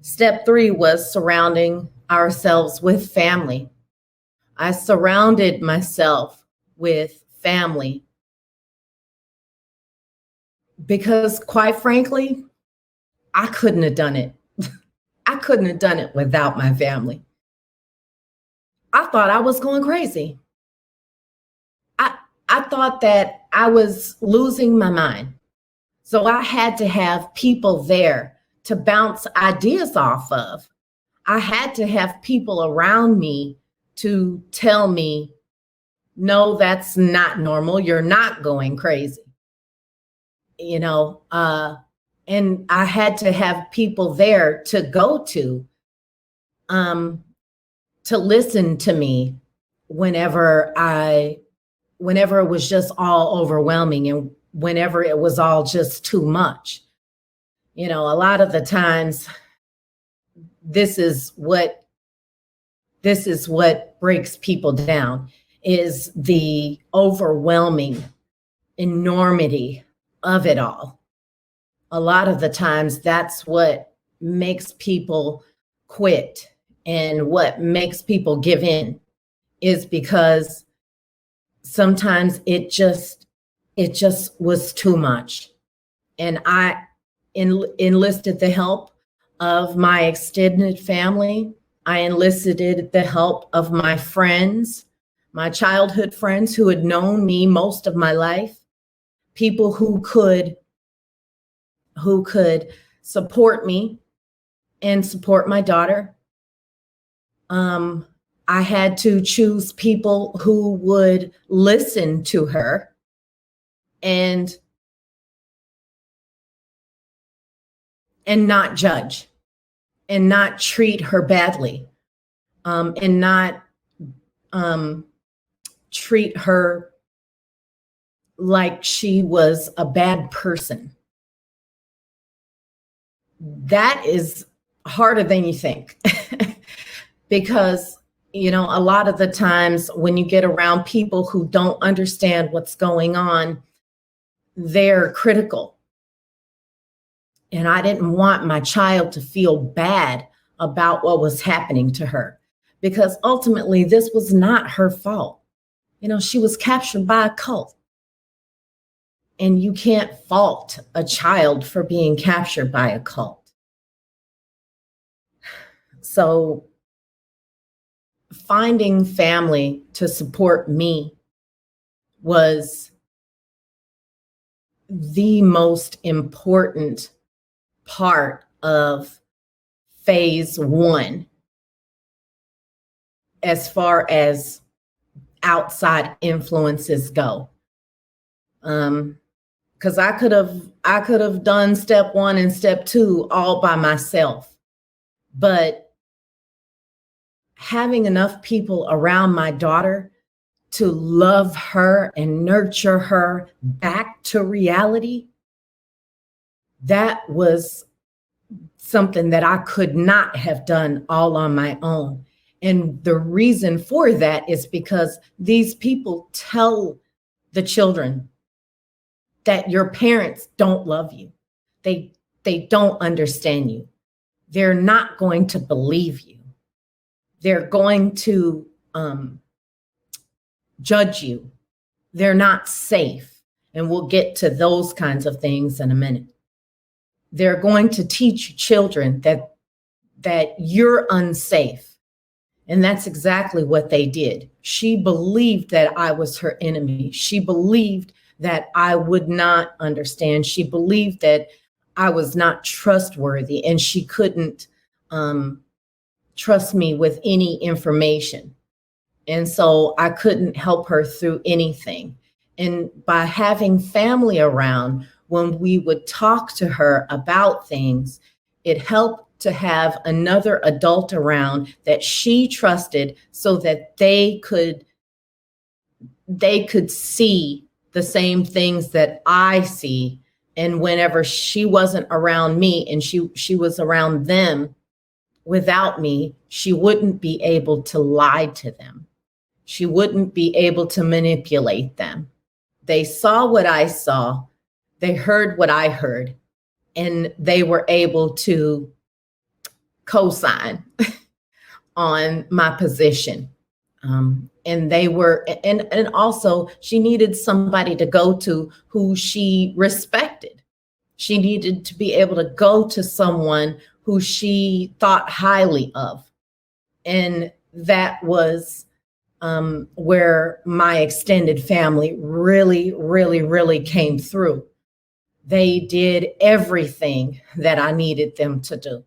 Step 3 was surrounding ourselves with family. I surrounded myself with family because, quite frankly, I couldn't have done it. I couldn't have done it without my family. I thought I was going crazy. I thought that I was losing my mind. So I had to have people there to bounce ideas off of. I had to have people around me to tell me, no, that's not normal. You're not going crazy. And I had to have people there to go to listen to me whenever it was just all overwhelming and whenever it was all just too much. A lot of the times this is what breaks people down, is the overwhelming enormity of it all. A lot of the times that's what makes people quit and what makes people give in, is because sometimes it just was too much. And I enlisted the help of my extended family. I enlisted the help of my friends, my childhood friends who had known me most of my life, people who could support me and support my daughter. I had to choose people who would listen to her and not judge and not treat her badly, and not treat her like she was a bad person. That is harder than you think. Because, a lot of the times when you get around people who don't understand what's going on, they're critical. And I didn't want my child to feel bad about what was happening to her, because ultimately this was not her fault. She was captured by a cult. And you can't fault a child for being captured by a cult. So finding family to support me was the most important part of phase 1 as far as outside influences go. Because I could have done step 1 and step 2 all by myself, but having enough people around my daughter to love her and nurture her back to reality, that was something that I could not have done all on my own. And the reason for that is because these people tell the children that your parents don't love you. They don't understand you. They're not going to believe you. They're going to judge you. They're not safe. And we'll get to those kinds of things in a minute. They're going to teach children that you're unsafe. And that's exactly what they did. She believed that I was her enemy. She believed that I would not understand. She believed that I was not trustworthy and she couldn't trust me with any information. And so I couldn't help her through anything. And by having family around, when we would talk to her about things, it helped to have another adult around that she trusted so that they could see the same things that I see. And whenever she wasn't around me and she was around them without me, she wouldn't be able to lie to them. She wouldn't be able to manipulate them. They saw what I saw. They heard what I heard. And they were able to co-sign on my position. And they were, and also she needed somebody to go to who she respected. She needed to be able to go to someone who she thought highly of. And that was where my extended family really, really, really came through. They did everything that I needed them to do.